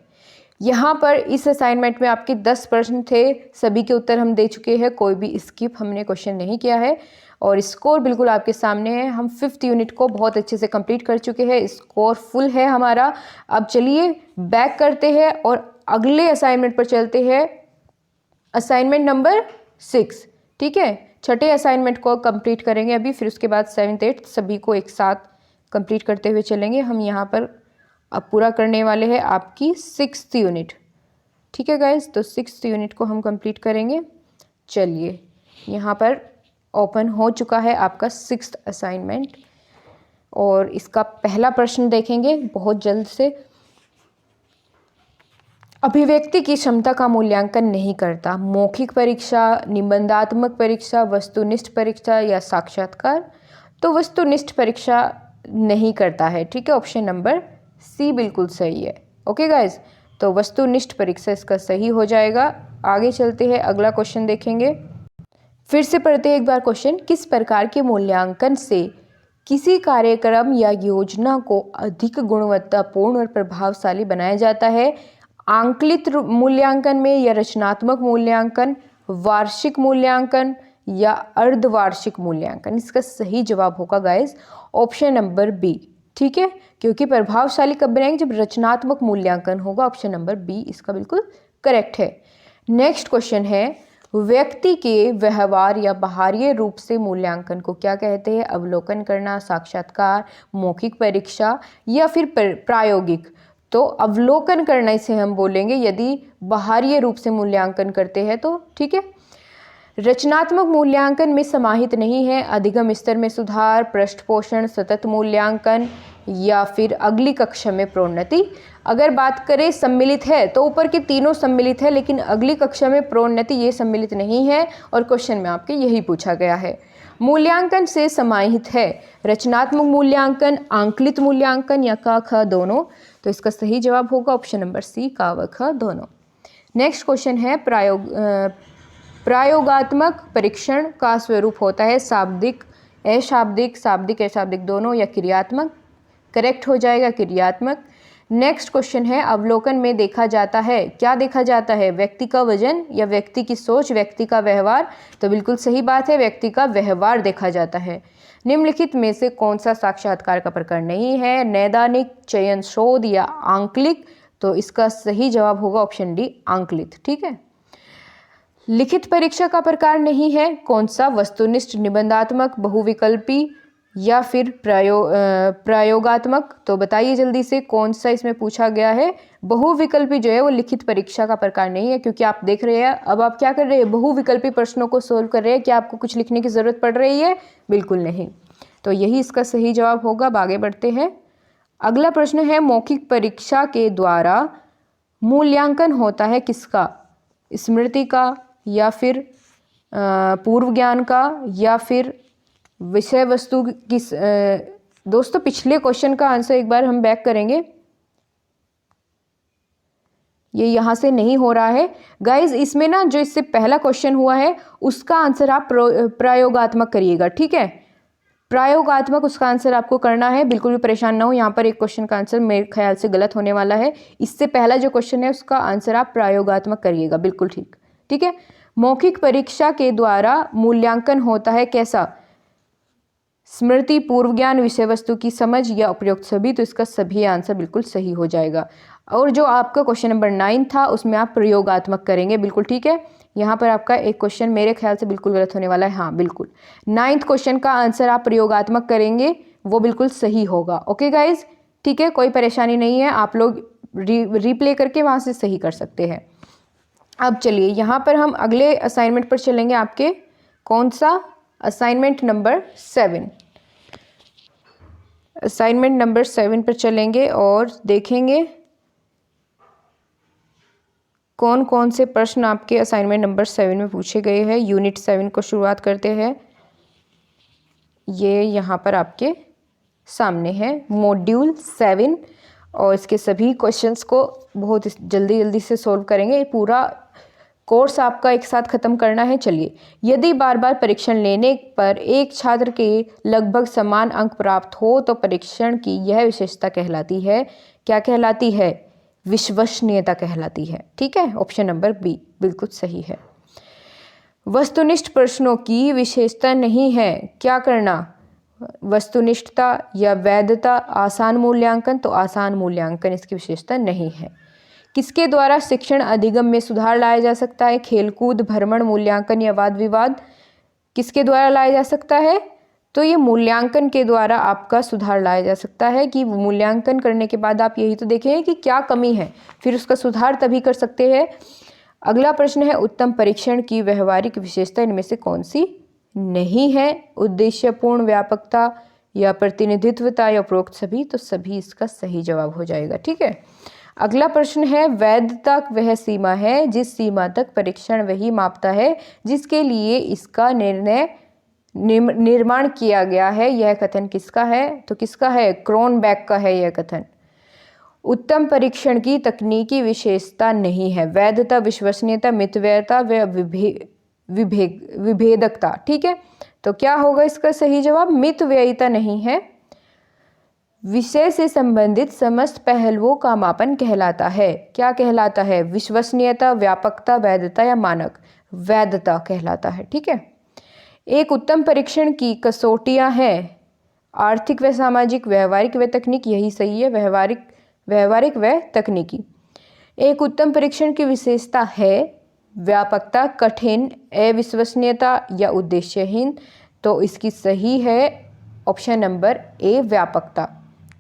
यहाँ पर इस असाइनमेंट में आपके 10 प्रश्न थे, सभी के उत्तर हम दे चुके हैं, कोई भी स्किप हमने क्वेश्चन नहीं किया है और स्कोर बिल्कुल आपके सामने है। हम 5th यूनिट को बहुत अच्छे से कंप्लीट कर चुके हैं, स्कोर फुल है हमारा। अब चलिए बैक करते हैं और अगले असाइनमेंट पर चलते हैं, असाइनमेंट नंबर 6। ठीक है, छठे असाइनमेंट को कंप्लीट करेंगे अभी, फिर उसके बाद 7th 8th सभी को एक साथ कंप्लीट करते हुए चलेंगे। हम यहाँ पर अब पूरा करने वाले हैं आपकी 6th यूनिट। ठीक है गाइज, तो 6th यूनिट को हम कंप्लीट करेंगे। चलिए यहाँ पर ओपन हो चुका है आपका 6th असाइनमेंट और इसका पहला प्रश्न देखेंगे बहुत जल्द से। अभिव्यक्ति की क्षमता का मूल्यांकन नहीं करता, मौखिक परीक्षा, निबंधात्मक परीक्षा, वस्तुनिष्ठ परीक्षा या साक्षात्कार। तो वस्तुनिष्ठ परीक्षा नहीं करता है, ठीक है, ऑप्शन नंबर सी बिल्कुल सही है। ओके गाइज, तो वस्तुनिष्ठ परीक्षा इसका सही हो जाएगा। आगे चलते हैं, अगला क्वेश्चन देखेंगे। फिर से पढ़ते हैं एक बार क्वेश्चन। किस प्रकार के मूल्यांकन से किसी कार्यक्रम या योजना को अधिक गुणवत्तापूर्ण और प्रभावशाली बनाया जाता है? आंकलित मूल्यांकन में या रचनात्मक मूल्यांकन, वार्षिक मूल्यांकन या अर्धवार्षिक मूल्यांकन? इसका सही जवाब होगा गाइस ऑप्शन नंबर बी, ठीक है, क्योंकि प्रभावशाली कब बनाएंगे? जब रचनात्मक मूल्यांकन होगा। ऑप्शन नंबर बी इसका बिल्कुल करेक्ट है। नेक्स्ट क्वेश्चन है, व्यक्ति के व्यवहार या बाहरी रूप से मूल्यांकन को क्या कहते हैं? अवलोकन करना, साक्षात्कार, मौखिक परीक्षा या फिर प्रायोगिक? तो अवलोकन करना इसे हम बोलेंगे यदि बाहरी रूप से मूल्यांकन करते हैं तो, ठीक है। रचनात्मक मूल्यांकन में समाहित नहीं है अधिगम स्तर में सुधार, पृष्ठपोषण, सतत मूल्यांकन या फिर अगली कक्षा में प्रोन्नति। अगर बात करें सम्मिलित है तो ऊपर के तीनों सम्मिलित है, लेकिन अगली कक्षा में प्रोन्नति ये सम्मिलित नहीं है और क्वेश्चन में आपके यही पूछा गया है। मूल्यांकन से समाहित है रचनात्मक मूल्यांकन, आंकलित मूल्यांकन या का ख दोनों? तो इसका सही जवाब होगा ऑप्शन नंबर सी, का व ख दोनों। नेक्स्ट क्वेश्चन है, प्रयोगात्मक परीक्षण का स्वरूप होता है शाब्दिक, अशाब्दिक, शाब्दिक अशाब्दिक दोनों या क्रियात्मक? करेक्ट हो जाएगा क्रियात्मक। नेक्स्ट क्वेश्चन है, अवलोकन में देखा जाता है, क्या देखा जाता है? व्यक्ति का वजन या व्यक्ति की सोच, व्यक्ति का व्यवहार? तो बिल्कुल सही बात है, व्यक्ति का व्यवहार देखा जाता है। निम्नलिखित में से कौन सा साक्षात्कार का प्रकार नहीं है? नैदानिक, चयन, शोध या आंकलिक? तो इसका सही जवाब होगा ऑप्शन डी, आंकलित, ठीक है। लिखित परीक्षा का प्रकार नहीं है, कौन सा? वस्तुनिष्ठ, निबंधात्मक, बहुविकल्पी या फिर प्रयोगात्मक? तो बताइए जल्दी से कौन सा इसमें पूछा गया है। बहुविकल्पी जो है वो लिखित परीक्षा का प्रकार नहीं है, क्योंकि आप देख रहे हैं अब आप क्या कर रहे हैं, बहुविकल्पी प्रश्नों को सोल्व कर रहे हैं। क्या आपको कुछ लिखने की ज़रूरत पड़ रही है? बिल्कुल नहीं। तो यही इसका सही जवाब होगा। अब आगे बढ़ते हैं। अगला प्रश्न है, मौखिक परीक्षा के द्वारा मूल्यांकन होता है किसका? स्मृति का या फिर पूर्व ज्ञान का या फिर विषय वस्तु की? दोस्तों पिछले क्वेश्चन का आंसर एक बार हम बैक करेंगे, ये यहाँ से नहीं हो रहा है गाइज। इसमें ना जो इससे पहला क्वेश्चन हुआ है उसका आंसर आप प्रयोगात्मक करिएगा, ठीक है। प्रयोगात्मक उसका आंसर आपको करना है, बिल्कुल भी परेशान ना हो। यहाँ पर एक क्वेश्चन का आंसर मेरे ख्याल से गलत होने वाला है। इससे पहला जो क्वेश्चन है उसका आंसर आप प्रयोगात्मक करिएगा, बिल्कुल ठीक, ठीक है। मौखिक परीक्षा के द्वारा मूल्यांकन होता है कैसा? स्मृति, पूर्व ज्ञान, विषय वस्तु की समझ या उपयुक्त सभी? तो इसका सभी आंसर बिल्कुल सही हो जाएगा। और जो आपका क्वेश्चन नंबर 9 था उसमें आप प्रयोगात्मक करेंगे, बिल्कुल ठीक है। यहाँ पर आपका एक क्वेश्चन मेरे ख्याल से बिल्कुल गलत होने वाला है, हाँ बिल्कुल 9th क्वेश्चन का आंसर आप प्रयोगात्मक करेंगे, वो बिल्कुल सही होगा। ओके गाइज, ठीक है, कोई परेशानी नहीं है, आप लोग रिप्ले करके वहाँ से सही कर सकते हैं। अब चलिए यहाँ पर हम अगले असाइनमेंट पर चलेंगे आपके। कौन सा? Assignment number 7। असाइनमेंट नंबर 7 पर चलेंगे और देखेंगे कौन कौन से प्रश्न आपके असाइनमेंट नंबर 7 में पूछे गए हैं। यूनिट 7 को शुरुआत करते हैं। ये यहाँ पर आपके सामने है मॉड्यूल 7 और इसके सभी क्वेश्चंस को बहुत जल्दी जल्दी से सॉल्व करेंगे। पूरा कोर्स आपका एक साथ ख़त्म करना है। चलिए, यदि बार बार परीक्षण लेने पर एक छात्र के लगभग समान अंक प्राप्त हो तो परीक्षण की यह विशेषता कहलाती है, क्या कहलाती है? विश्वसनीयता कहलाती है, ठीक है। ऑप्शन नंबर बी बिल्कुल सही है। वस्तुनिष्ठ प्रश्नों की विशेषता नहीं है, क्या करना? वस्तुनिष्ठता या वैधता, आसान मूल्यांकन? तो आसान मूल्यांकन इसकी विशेषता नहीं है। किसके द्वारा शिक्षण अधिगम में सुधार लाया जा सकता है? खेलकूद, भ्रमण, मूल्यांकन या वाद विवाद? किसके द्वारा लाया जा सकता है? तो ये मूल्यांकन के द्वारा आपका सुधार लाया जा सकता है कि मूल्यांकन करने के बाद आप यही तो देखें कि क्या कमी है, फिर उसका सुधार तभी कर सकते हैं। अगला प्रश्न है, उत्तम परीक्षण की व्यवहारिक विशेषता इनमें से कौन सी नहीं है, उद्देश्यपूर्ण व्यापकता या प्रतिनिधित्वता या उपरोक्त सभी, तो सभी इसका सही जवाब हो जाएगा। ठीक है, अगला प्रश्न है, वैधता वह सीमा है जिस सीमा तक परीक्षण वही मापता है जिसके लिए इसका निर्माण किया गया है। यह कथन किसका है? तो किसका है? क्रोनबेक का है यह कथन। उत्तम परीक्षण की तकनीकी विशेषता नहीं है। वैधता, विश्वसनीयता, मितव्ययता व विभेदकता। ठीक है, तो क्या होगा इसका सही जवाब? मितव्ययिता नहीं है। विषय से संबंधित समस्त पहलुओं का मापन कहलाता है। क्या कहलाता है? विश्वसनीयता, व्यापकता, वैधता या मानक? वैधता कहलाता है। ठीक है, एक उत्तम परीक्षण की कसौटियां हैं आर्थिक व सामाजिक, व्यवहारिक व तकनीक। यही सही है, व्यवहारिक व तकनीकी। एक उत्तम परीक्षण की विशेषता है व्यापकता, कठिन, अविश्वसनीयता या उद्देश्यहीन। तो इसकी सही है ऑप्शन नंबर ए, व्यापकता।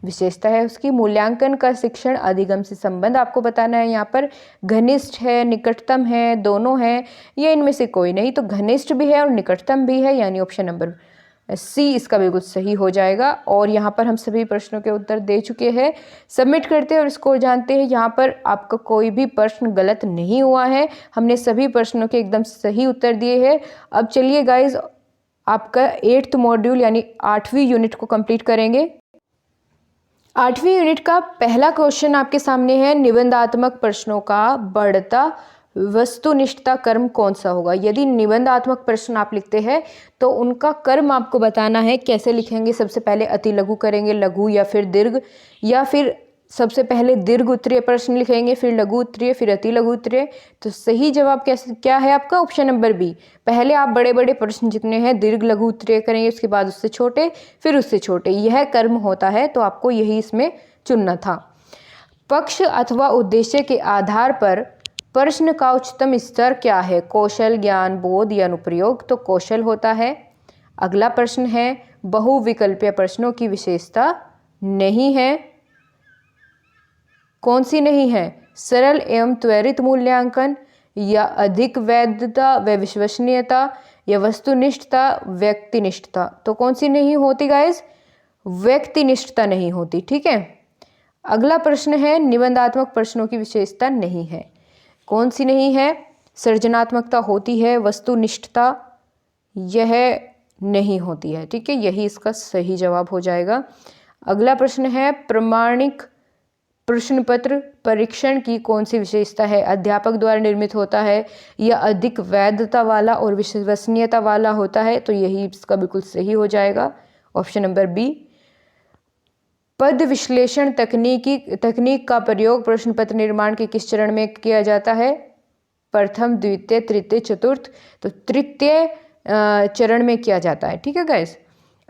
विशेषता है उसकी मूल्यांकन का शिक्षण अधिगम से संबंध आपको बताना है। यहाँ पर घनिष्ठ है, निकटतम है, दोनों है, ये इनमें से कोई नहीं, तो घनिष्ठ भी है और निकटतम भी है, यानी ऑप्शन नंबर सी इसका बिल्कुल सही हो जाएगा। और यहाँ पर हम सभी प्रश्नों के उत्तर दे चुके हैं। सबमिट करते हैं और स्कोर जानते हैं। यहाँ पर आपका कोई भी प्रश्न गलत नहीं हुआ है, हमने सभी प्रश्नों के एकदम सही उत्तर दिए हैं। अब चलिए गाइज, आपका 8th मॉड्यूल यानी 8वीं यूनिट को कंप्लीट करेंगे। 8वीं यूनिट का पहला क्वेश्चन आपके सामने है, निबंधात्मक प्रश्नों का बढ़ता वस्तुनिष्ठता कर्म कौन सा होगा? यदि निबंधात्मक प्रश्न आप लिखते हैं तो उनका कर्म आपको बताना है। कैसे लिखेंगे? सबसे पहले अति लघु करेंगे, लघु या फिर दीर्घ, या फिर सबसे पहले दीर्घ उत्तरीय प्रश्न लिखेंगे, फिर लघु उत्तरीय, फिर अति लघु उत्तरीय। तो सही जवाब क्या है आपका? Option number B. पहले आप बड़े बड़े प्रश्न जितने हैं दीर्घ लघु उत्तरीय करेंगे, उसके बाद उससे छोटे, फिर उससे छोटे, यह कर्म होता है। तो आपको यही इसमें चुनना था। पक्ष अथवा उद्देश्य के आधार पर प्रश्न का उच्चतम स्तर क्या है? कौशल, ज्ञान, बोध या अनुप्रयोग? तो कौशल होता है। अगला प्रश्न है, बहुविकल्पीय प्रश्नों की विशेषता नहीं है। कौन सी नहीं है? सरल एवं त्वरित मूल्यांकन, या अधिक वैधता व विश्वसनीयता, या वस्तुनिष्ठता, व्यक्तिनिष्ठता। तो कौन सी नहीं होती गाइस? व्यक्तिनिष्ठता नहीं होती। ठीक है, अगला प्रश्न है, निबंधात्मक प्रश्नों की विशेषता नहीं है। कौन सी नहीं है? सृजनात्मकता होती है, वस्तुनिष्ठता यह नहीं होती है। ठीक है, यही इसका सही जवाब हो जाएगा। अगला प्रश्न है, प्रमाणिक प्रश्न पत्र परीक्षण की कौन सी विशेषता है? अध्यापक द्वारा निर्मित होता है, या अधिक वैधता वाला और विश्वसनीयता वाला होता है? तो यही इसका बिल्कुल सही हो जाएगा, ऑप्शन नंबर बी। पद विश्लेषण तकनीक का प्रयोग प्रश्न पत्र निर्माण के किस चरण में किया जाता है? प्रथम, द्वितीय, तृतीय, चतुर्थ। तो तृतीय चरण में किया जाता है। ठीक है गाइस,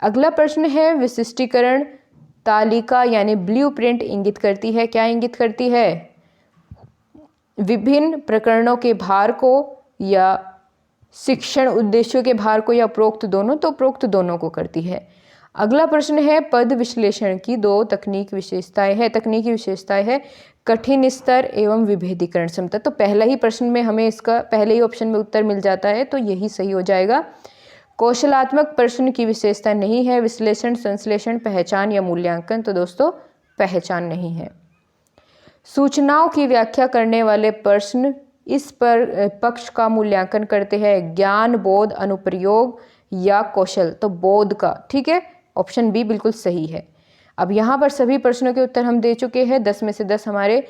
अगला प्रश्न है, विशिष्टीकरण तालिका यानी ब्लूप्रिंट इंगित करती है। क्या इंगित करती है? विभिन्न प्रकरणों के भार को, या शिक्षण उद्देश्यों के भार को, या उपरोक्त दोनों? तो उपरोक्त दोनों को करती है। अगला प्रश्न है, पद विश्लेषण की दो तकनीकी विशेषताएं है, कठिन स्तर एवं विभेदीकरण क्षमता। तो पहला ही प्रश्न में हमें इसका पहले ही ऑप्शन में उत्तर मिल जाता है, तो यही सही हो जाएगा। कौशलात्मक प्रश्न की विशेषता नहीं है, विश्लेषण, संश्लेषण, पहचान या मूल्यांकन। तो दोस्तों पहचान नहीं है। सूचनाओं की व्याख्या करने वाले प्रश्न इस पर पक्ष का मूल्यांकन करते हैं, ज्ञान, बोध, अनुप्रयोग या कौशल? तो बोध का। ठीक है, ऑप्शन बी बिल्कुल सही है। अब यहाँ पर सभी प्रश्नों के उत्तर हम दे चुके हैं, 10 में से 10 हमारे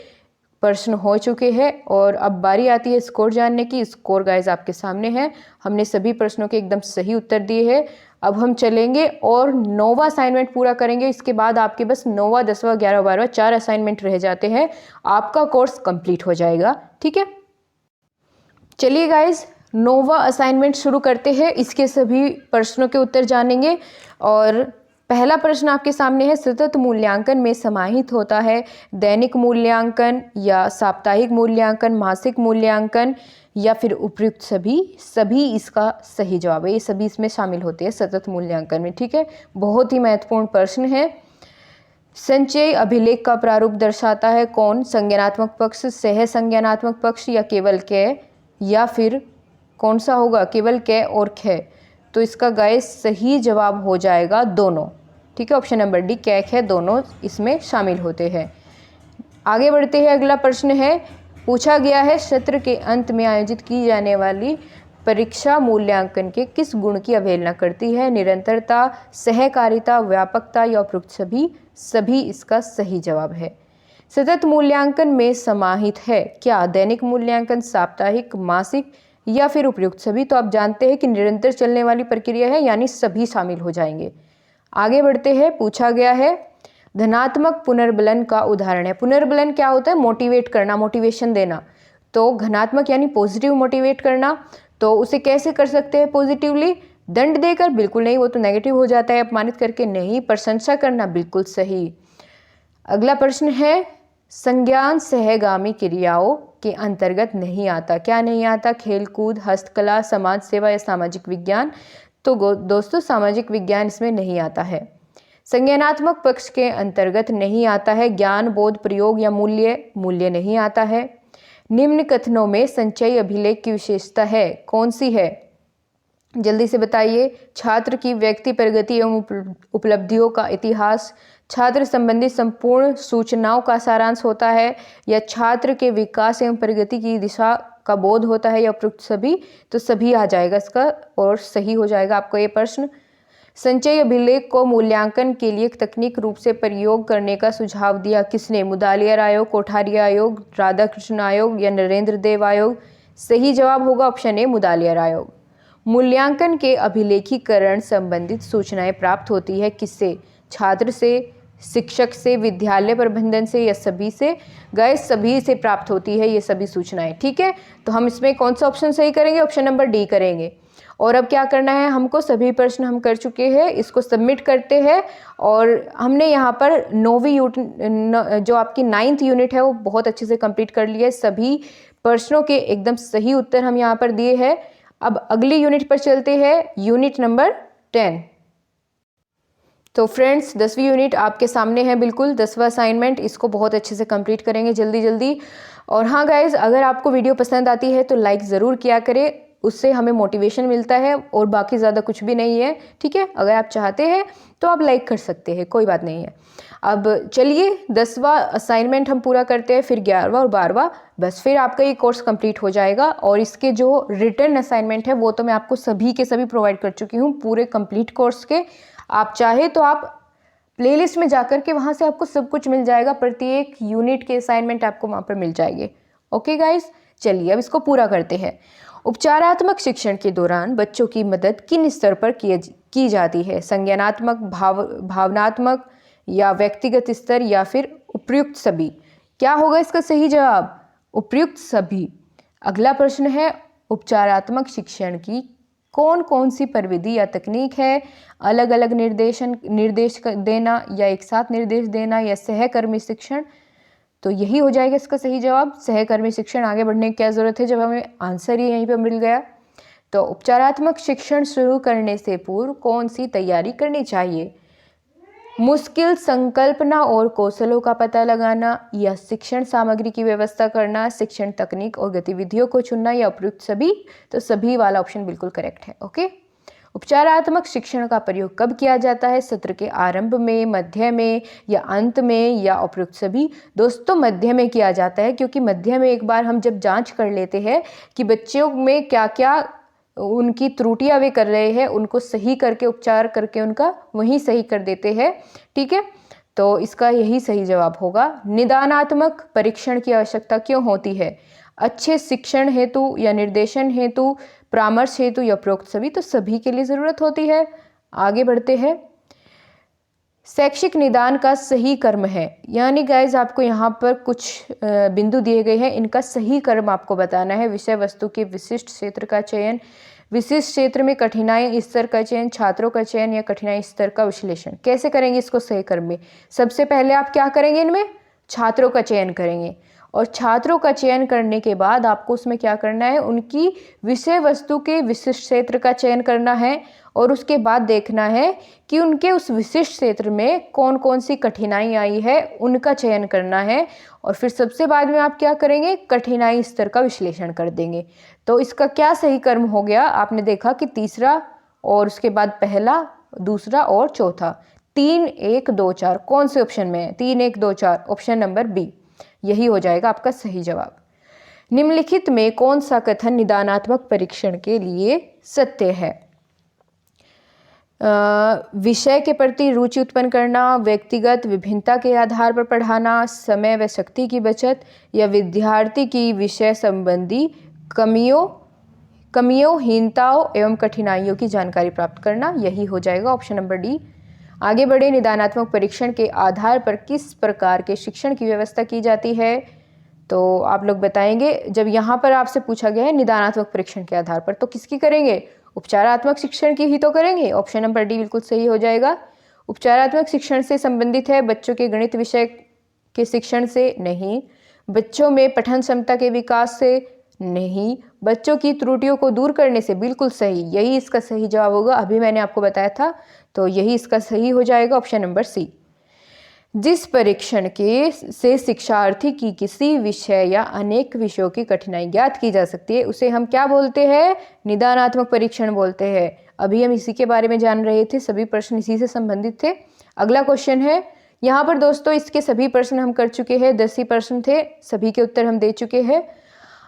प्रश्न हो चुके हैं। और अब बारी आती है स्कोर जानने की। स्कोर गाइस आपके सामने है, हमने सभी प्रश्नों के एकदम सही उत्तर दिए हैं। अब हम चलेंगे और 9वां असाइनमेंट पूरा करेंगे। इसके बाद आपके बस 9वां, 10वां, 11वां, 12वां 4 असाइनमेंट रह जाते हैं, आपका कोर्स कंप्लीट हो जाएगा। ठीक है, चलिए गाइस 9वां असाइनमेंट शुरू करते हैं। इसके सभी प्रश्नों के उत्तर जानेंगे। और पहला प्रश्न आपके सामने है, सतत मूल्यांकन में समाहित होता है दैनिक मूल्यांकन, या साप्ताहिक मूल्यांकन, मासिक मूल्यांकन, या फिर उपयुक्त सभी इसका सही जवाब है। ये सभी इसमें शामिल होते हैं सतत मूल्यांकन में। ठीक है, बहुत ही महत्वपूर्ण प्रश्न है। संचयी अभिलेख का प्रारूप दर्शाता है कौन? संज्ञानात्मक पक्ष, सह संज्ञानात्मक पक्ष, या केवल क, या फिर कौन सा होगा? केवल क और ख। तो इसका गाइस सही जवाब हो जाएगा दोनों। ठीक है, ऑप्शन नंबर डी कैक है, दोनों इसमें शामिल होते हैं। आगे बढ़ते हैं, अगला प्रश्न है, पूछा गया है सत्र के अंत में आयोजित की जाने वाली परीक्षा मूल्यांकन के किस गुण की अवहेलना करती है? निरंतरता, सहकारिता, व्यापकता या उपयुक्त सभी? सभी इसका सही जवाब है। सतत मूल्यांकन में समाहित है क्या दैनिक मूल्यांकन, साप्ताहिक, मासिक या फिर उपयुक्त सभी? तो आप जानते हैं कि निरंतर चलने वाली प्रक्रिया है, यानी सभी शामिल हो जाएंगे। आगे बढ़ते हैं, पूछा गया है धनात्मक पुनर्बलन का उदाहरण है। पुनर्बलन क्या होता है? मोटिवेट करना, मोटिवेशन देना। तो धनात्मक यानी पॉजिटिव मोटिवेट करना, तो उसे कैसे कर सकते हैं पॉजिटिवली? दंड देकर? बिल्कुल नहीं, वो तो नेगेटिव हो जाता है। अपमानित करके? नहीं। प्रशंसा करना? बिल्कुल सही। अगला प्रश्न है, संज्ञान सहगामी क्रियाओं के अंतर्गत नहीं आता। क्या नहीं आता? खेलकूद, हस्तकला, समाज सेवा या सामाजिक विज्ञान? तो दोस्तों सामाजिक विज्ञान इसमें नहीं आता है। संज्ञानात्मक पक्ष के अंतर्गत नहीं आता है ज्ञान, बोध, प्रयोग या मूल्य? मूल्य नहीं आता है। निम्न कथनों में संचयी अभिलेख की विशेषता है, कौन सी है? जल्दी से बताइए। छात्र की व्यक्ति प्रगति एवं उपलब्धियों का इतिहास, छात्र संबंधी संपूर्ण सूचनाओं का सारांश होता है, या छात्र के विकास एवं प्रगति की दिशा का बोध होता है, या उपयुक्त सभी? तो सभी आ जाएगा इसका और सही हो जाएगा आपको ये प्रश्न। संचयी अभिलेख को मूल्यांकन के लिए तकनीक रूप से प्रयोग करने का सुझाव दिया किसने? मुदालियर आयोग, कोठारिया आयोग, राधाकृष्ण आयोग या नरेंद्र देव आयोग? सही जवाब होगा ऑप्शन ए, मुदालियर आयोग। मूल्यांकन के अभिलेखीकरण संबंधित सूचनाएं प्राप्त होती है किससे? छात्र से, शिक्षक से, विद्यालय प्रबंधन से या सभी से? गाइस सभी से प्राप्त होती है ये सभी सूचनाएं। ठीक है, तो हम इसमें कौन सा ऑप्शन सही करेंगे? ऑप्शन नंबर डी करेंगे। और अब क्या करना है हमको? सभी प्रश्न हम कर चुके हैं, इसको सबमिट करते हैं। और हमने यहाँ पर 9वीं जो आपकी 9th यूनिट है वो बहुत अच्छे से कंप्लीट कर लिया है। सभी प्रश्नों के एकदम सही उत्तर हम यहाँ पर दिए हैं। अब अगली यूनिट पर चलते हैं, यूनिट नंबर 10। तो फ्रेंड्स 10वीं यूनिट आपके सामने है, बिल्कुल 10वां असाइनमेंट, इसको बहुत अच्छे से कंप्लीट करेंगे जल्दी जल्दी। और हाँ गाइज, अगर आपको वीडियो पसंद आती है तो लाइक ज़रूर किया करें, उससे हमें मोटिवेशन मिलता है और बाकी ज़्यादा कुछ भी नहीं है। ठीक है, अगर आप चाहते हैं तो आप लाइक कर सकते हैं, कोई बात नहीं है। अब चलिए 10वां असाइनमेंट हम पूरा करते हैं, फिर 11वां और 12वां, बस फिर आपका ये कोर्स कंप्लीट हो जाएगा। और इसके जो रिटर्न असाइनमेंट है वो तो मैं आपको सभी के सभी प्रोवाइड कर चुकी हूँ पूरे कंप्लीट कोर्स के। आप चाहे तो आप प्लेलिस्ट में जाकर के वहाँ से आपको सब कुछ मिल जाएगा, प्रत्येक यूनिट के असाइनमेंट आपको वहाँ पर मिल जाएंगे। ओके गाइज, चलिए अब इसको पूरा करते हैं। उपचारात्मक शिक्षण के दौरान बच्चों की मदद किन स्तर पर की जाती है? संज्ञानात्मक, भावनात्मक या व्यक्तिगत स्तर या फिर उपयुक्त सभी? क्या होगा इसका सही जवाब? उपयुक्त सभी। अगला प्रश्न है, उपचारात्मक शिक्षण की कौन कौन सी प्रविधि या तकनीक है? अलग अलग निर्देश देना या एक साथ निर्देश देना या सहकर्मी शिक्षण? तो यही हो जाएगा इसका सही जवाब, सहकर्मी शिक्षण। आगे बढ़ने की क्या ज़रूरत है जब हमें आंसर ही यहीं पर मिल गया। तो उपचारात्मक शिक्षण शुरू करने से पूर्व कौन सी तैयारी करनी चाहिए? मुश्किल संकल्पना और कौशलों का पता लगाना, या शिक्षण सामग्री की व्यवस्था करना, शिक्षण तकनीक और गतिविधियों को चुनना, या उपयुक्त सभी? तो सभी वाला ऑप्शन बिल्कुल करेक्ट है। ओके, उपचारात्मक शिक्षण का प्रयोग कब किया जाता है? सत्र के आरंभ में, मध्य में या अंत में, या उपयुक्त सभी? दोस्तों मध्य में किया जाता है, क्योंकि मध्य में एक बार हम जब जांच कर लेते हैं कि बच्चों में क्या क्या उनकी त्रुटियां वे कर रहे हैं, उनको सही करके उपचार करके उनका वहीं सही कर देते हैं। ठीक है, तो इसका यही सही जवाब होगा। निदानात्मक परीक्षण की आवश्यकता क्यों होती है? अच्छे शिक्षण हेतु या निर्देशन हेतु, परामर्श हेतु या उपरोक्त सभी? तो सभी के लिए ज़रूरत होती है। आगे बढ़ते हैं, शैक्षिक निदान का सही कर्म है, यानी गाइज आपको यहाँ पर कुछ बिंदु दिए गए हैं, इनका सही कर्म आपको बताना है। विषय वस्तु के विशिष्ट क्षेत्र का चयन, विशिष्ट क्षेत्र में कठिनाई स्तर का चयन, छात्रों का चयन या कठिनाई स्तर का विश्लेषण। कैसे करेंगे इसको सही कर्म में? सबसे पहले आप क्या करेंगे? इनमें छात्रों का चयन करेंगे, और छात्रों का चयन करने के बाद आपको उसमें क्या करना है? उनकी विषय वस्तु के विशिष्ट क्षेत्र का चयन करना है, और उसके बाद देखना है कि उनके उस विशिष्ट क्षेत्र में कौन कौन सी कठिनाई आई है, उनका चयन करना है। और फिर सबसे बाद में आप क्या करेंगे? कठिनाई स्तर का विश्लेषण कर देंगे। तो इसका क्या सही कर्म हो गया? आपने देखा कि तीसरा और उसके बाद पहला, दूसरा और चौथा। 3 1 2 4 कौन से ऑप्शन में है? 3 1 2 4 ऑप्शन नंबर बी, यही हो जाएगा आपका सही जवाब। निम्नलिखित में कौन सा कथन निदानात्मक परीक्षण के लिए सत्य है? विषय के प्रति रुचि उत्पन्न करना, व्यक्तिगत विभिन्नता के आधार पर पढ़ाना, समय व शक्ति की बचत, या विद्यार्थी की विषय संबंधी कमियों, हीनताओं एवं कठिनाइयों की जानकारी प्राप्त करना, यही हो जाएगा ऑप्शन नंबर डी। आगे बढ़े। निदानात्मक परीक्षण के आधार पर किस प्रकार के शिक्षण की व्यवस्था की जाती है? तो आप लोग बताएंगे। जब यहाँ पर आपसे पूछा गया है निदानात्मक परीक्षण के आधार पर, तो किसकी करेंगे? उपचारात्मक शिक्षण की ही तो करेंगे। ऑप्शन नंबर डी बिल्कुल सही हो जाएगा। उपचारात्मक शिक्षण से संबंधित है, बच्चों के गणित विषय के शिक्षण से नहीं, बच्चों में पठन क्षमता के विकास से नहीं, बच्चों की त्रुटियों को दूर करने से, बिल्कुल सही, यही इसका सही जवाब होगा। अभी मैंने आपको बताया था, तो यही इसका सही हो जाएगा ऑप्शन नंबर सी। जिस परीक्षण के से शिक्षार्थी की किसी विषय या अनेक विषयों की कठिनाई ज्ञात की जा सकती है, उसे हम क्या बोलते हैं? निदानात्मक परीक्षण बोलते हैं। अभी हम इसी के बारे में जान रहे थे, सभी प्रश्न इसी से संबंधित थे। अगला क्वेश्चन है यहाँ पर दोस्तों, इसके सभी प्रश्न हम कर चुके हैं, 10 ही प्रश्न थे, सभी के उत्तर हम दे चुके हैं।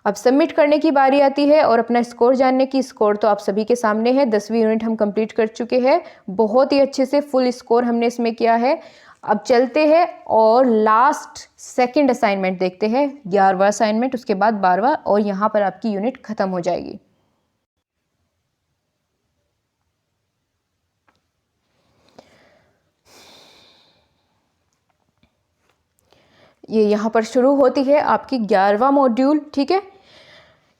अब सबमिट करने की बारी आती है और अपना स्कोर जानने की। स्कोर तो आप सभी के सामने है, 10वीं यूनिट हम कंप्लीट कर चुके हैं, बहुत ही अच्छे से फुल स्कोर हमने इसमें किया है। अब चलते हैं और लास्ट सेकंड असाइनमेंट देखते हैं, 11वां असाइनमेंट, उसके बाद 12वां, और यहाँ पर आपकी यूनिट खत्म हो जाएगी। ये यहाँ पर शुरू होती है आपकी 11वां मॉड्यूल। ठीक है।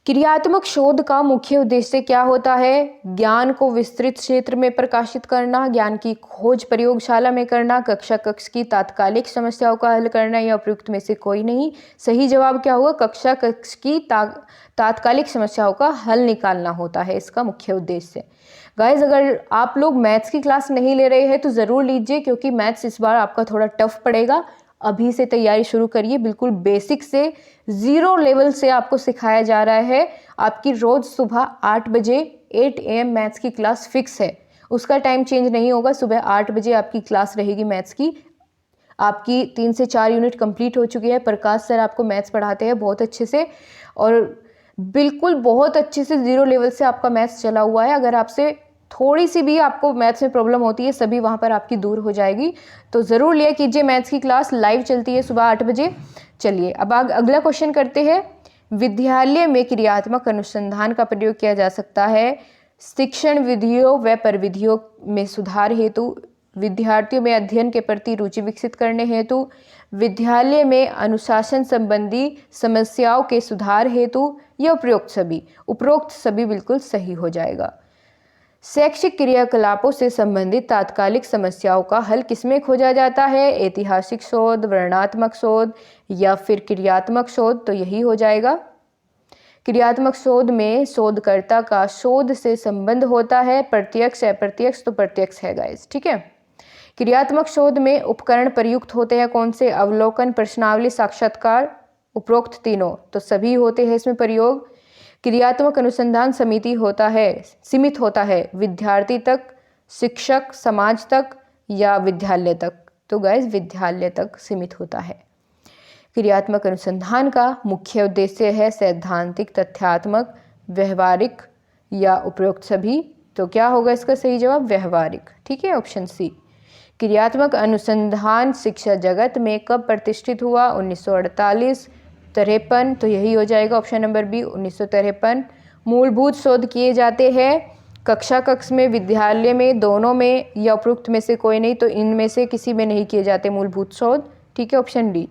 क्रियात्मक शोध का मुख्य उद्देश्य क्या होता है? ज्ञान को विस्तृत क्षेत्र में प्रकाशित करना, ज्ञान की खोज प्रयोगशाला में करना, कक्ष की तात्कालिक समस्याओं का हल करना, या उपयुक्त में से कोई नहीं। सही जवाब क्या होगा? कक्ष की तात्कालिक समस्याओं का हल निकालना होता है इसका मुख्य उद्देश्य। गाइज, अगर आप लोग मैथ्स की क्लास नहीं ले रहे हैं तो ज़रूर लीजिए, क्योंकि मैथ्स इस बार आपका थोड़ा टफ पड़ेगा। अभी से तैयारी शुरू करिए, बिल्कुल बेसिक से, 0 लेवल से आपको सिखाया जा रहा है। आपकी रोज़ सुबह 8 बजे 8 AM मैथ्स की क्लास फिक्स है, उसका टाइम चेंज नहीं होगा। सुबह 8 बजे आपकी क्लास रहेगी मैथ्स की। आपकी 3 से 4 यूनिट कंप्लीट हो चुकी है। प्रकाश सर आपको मैथ्स पढ़ाते हैं बहुत अच्छे से, और बिल्कुल बहुत अच्छे से 0 लेवल से आपका मैथ्स चला हुआ है। अगर आपसे थोड़ी सी भी आपको मैथ्स में प्रॉब्लम होती है, सभी वहाँ पर आपकी दूर हो जाएगी। तो ज़रूर लिया कीजिए, मैथ्स की क्लास लाइव चलती है सुबह 8 बजे। चलिए अब अगला क्वेश्चन करते हैं। विद्यालय में क्रियात्मक अनुसंधान का प्रयोग किया जा सकता है शिक्षण विधियों व प्रविधियों में सुधार हेतु, विद्यार्थियों में अध्ययन के प्रति रुचि विकसित करने हेतु, विद्यालय में अनुशासन संबंधी समस्याओं के सुधार हेतु, या उपरोक्त सभी बिल्कुल सही हो जाएगा। शैक्षिक क्रियाकलापों से संबंधित तात्कालिक समस्याओं का हल किसमें खोजा जाता है? ऐतिहासिक शोध, वर्णनात्मक शोध, या फिर क्रियात्मक शोध, तो यही हो जाएगा। क्रियात्मक शोध में शोधकर्ता का शोध से संबंध होता है, प्रत्यक्ष अप्रत्यक्ष, तो प्रत्यक्ष है गाइस। ठीक है। क्रियात्मक शोध में उपकरण प्रयुक्त होते हैं कौन से? अवलोकन, प्रश्नावली, साक्षात्कार, उपरोक्त तीनों, तो सभी होते हैं इसमें प्रयोग। क्रियात्मक अनुसंधान सीमित होता है विद्यार्थी तक, शिक्षक, समाज तक, या विद्यालय तक, तो गाइस विद्यालय तक सीमित होता है। क्रियात्मक अनुसंधान का मुख्य उद्देश्य है सैद्धांतिक, तथ्यात्मक, व्यवहारिक, या उपरोक्त सभी, तो क्या होगा इसका सही जवाब? व्यवहारिक। ठीक है, ऑप्शन सी। क्रियात्मक अनुसंधान शिक्षा जगत में कब प्रतिष्ठित हुआ? 1948, 53, तो यही हो जाएगा ऑप्शन नंबर बी, 1953। मूलभूत शोध किए जाते हैं कक्ष में, विद्यालय में, दोनों में, या उपरोक्त में से कोई नहीं, तो इनमें से किसी में नहीं किए जाते मूलभूत शोध। ठीक है, ऑप्शन डी।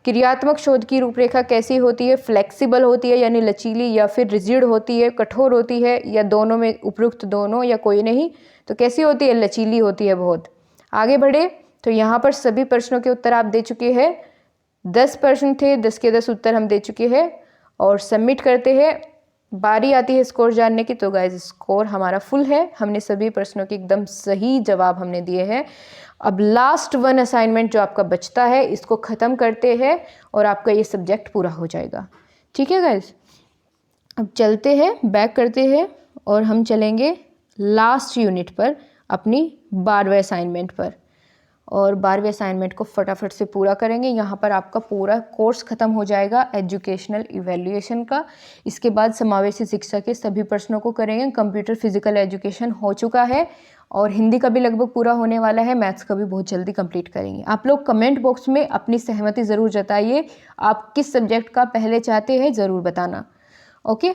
क्रियात्मक शोध की रूपरेखा कैसी होती है? फ्लेक्सिबल होती है यानी लचीली, या फिर रिजिड होती है, कठोर होती है, या दोनों में, उपरोक्त दोनों, या कोई नहीं, तो कैसी होती है? लचीली होती है बहुत। आगे बढ़े तो यहाँ पर सभी प्रश्नों के उत्तर आप दे चुके हैं। 10 प्रश्न थे, 10 के 10 उत्तर हम दे चुके हैं और सबमिट करते हैं। बारी आती है स्कोर जानने की, तो गाइस स्कोर हमारा फुल है, हमने सभी प्रश्नों के एकदम सही जवाब हमने दिए हैं। अब लास्ट 1 असाइनमेंट जो आपका बचता है, इसको ख़त्म करते हैं और आपका ये सब्जेक्ट पूरा हो जाएगा। ठीक है गाइस, अब चलते हैं, बैक करते हैं और हम चलेंगे लास्ट यूनिट पर, अपनी 12वें असाइनमेंट पर। और 12वें असाइनमेंट को फटाफट से पूरा करेंगे। यहाँ पर आपका पूरा कोर्स ख़त्म हो जाएगा एजुकेशनल इवैल्यूएशन का। इसके बाद समावेशी शिक्षा के सभी प्रश्नों को करेंगे। कंप्यूटर फिजिकल एजुकेशन हो चुका है और हिंदी का भी लगभग पूरा होने वाला है, मैथ्स का भी बहुत जल्दी कंप्लीट करेंगे। आप लोग कमेंट बॉक्स में अपनी सहमति ज़रूर जताइए, आप किस सब्जेक्ट का पहले चाहते हैं ज़रूर बताना। ओके,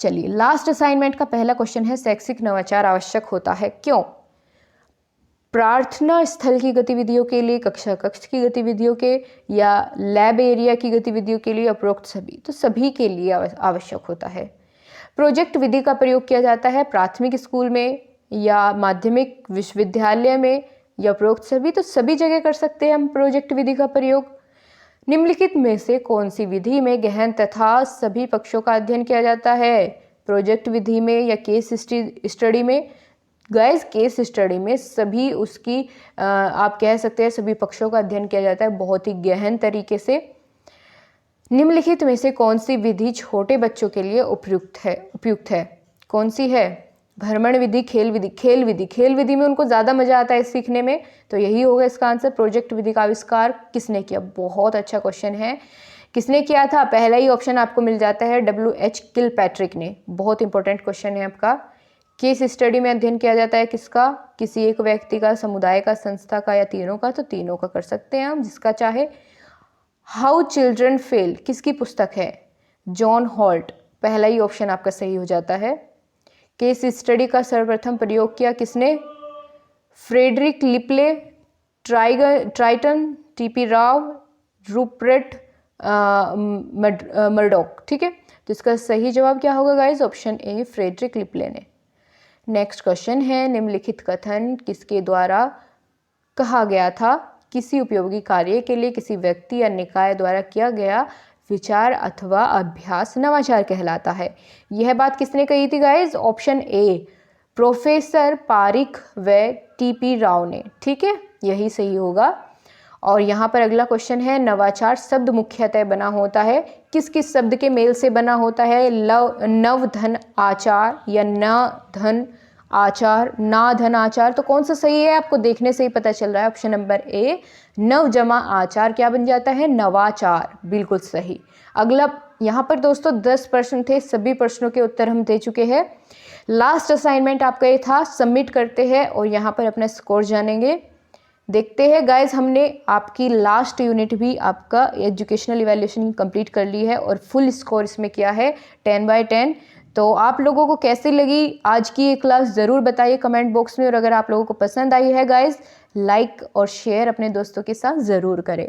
चलिए लास्ट असाइनमेंट का पहला क्वेश्चन है, शैक्षिक नवाचार आवश्यक होता है क्यों? प्रार्थना स्थल की गतिविधियों के लिए, कक्षा कक्ष की गतिविधियों के, या लैब एरिया की गतिविधियों के लिए, उपरोक्त सभी। तो सभी के लिए आवश्यक होता है। प्रोजेक्ट विधि का प्रयोग किया जाता है प्राथमिक स्कूल में या माध्यमिक विश्वविद्यालय में, या उपरोक्त सभी। तो सभी जगह कर सकते हैं हम प्रोजेक्ट विधि का प्रयोग। निम्नलिखित में से कौन सी विधि में गहन तथा सभी पक्षों का अध्ययन किया जाता है? प्रोजेक्ट विधि में या केस स्टडी में? गाइस, केस स्टडी में सभी उसकी आप कह सकते हैं सभी पक्षों का अध्ययन किया जाता है बहुत ही गहन तरीके से। निम्नलिखित में से कौन सी विधि छोटे बच्चों के लिए उपयुक्त है? कौन सी है? भ्रमण विधि, खेल विधि। खेल विधि में उनको ज़्यादा मजा आता है सीखने में, तो यही होगा इसका आंसर। प्रोजेक्ट विधि का आविष्कार किसने किया? बहुत अच्छा क्वेश्चन है, किसने किया था? पहला ही ऑप्शन आपको मिल जाता है, WH किलपैट्रिक ने। बहुत इंपॉर्टेंट क्वेश्चन है आपका। केस स्टडी में अध्ययन किया जाता है किसका? किसी एक व्यक्ति का, समुदाय का, संस्था का, या तीनों का? तो तीनों का कर सकते हैं हम, जिसका चाहे। हाउ चिल्ड्रन फेल किसकी पुस्तक है? John halt. पहला ही ऑप्शन आपका सही हो जाता है। केस स्टडी का सर्वप्रथम प्रयोग किया किसने? Frederick Lipley, Triton, TP Rao, Rupert Murdoch. ठीक है, तो इसका सही जवाब क्या होगा guys? Option A, Frederick Lipley ने। नेक्स्ट क्वेश्चन है, निम्नलिखित कथन किसके द्वारा कहा गया था? किसी उपयोगी कार्य के लिए किसी व्यक्ति या निकाय द्वारा किया गया विचार अथवा अभ्यास नवाचार कहलाता है। यह बात किसने कही थी गाइज? ऑप्शन ए, प्रोफेसर पारिख व TP राव ने। ठीक है, यही सही होगा। और यहाँ पर अगला क्वेश्चन है, नवाचार शब्द मुख्यतः बना होता है किस किस शब्द के मेल से बना होता है? नव धन आचार, या न धन आचार, ना धन आचार। तो कौन सा सही है? आपको देखने से ही पता चल रहा है। ऑप्शन नंबर ए, नव जमा आचार क्या बन जाता है? नवाचार। बिल्कुल सही। अगला यहाँ पर दोस्तों 10 प्रश्न थे, सभी प्रश्नों के उत्तर हम दे चुके हैं। लास्ट असाइनमेंट आपका ये था, सबमिट करते हैं और यहाँ पर अपना स्कोर जानेंगे। देखते हैं गाइज, हमने आपकी लास्ट यूनिट भी आपका एजुकेशनल इवैल्यूएशन कंप्लीट कर ली है और फुल स्कोर इसमें किया है 10/10। तो आप लोगों को कैसी लगी आज की ये क्लास ज़रूर बताइए कमेंट बॉक्स में। और अगर आप लोगों को पसंद आई है गाइज, लाइक और शेयर अपने दोस्तों के साथ ज़रूर करें।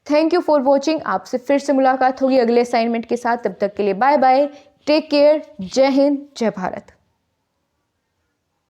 Thank you for watching. आपसे फिर से मुलाकात होगी अगले असाइनमेंट के साथ। तब तक के लिए बाय बाय, टेक केयर, जय हिंद, जय भारत।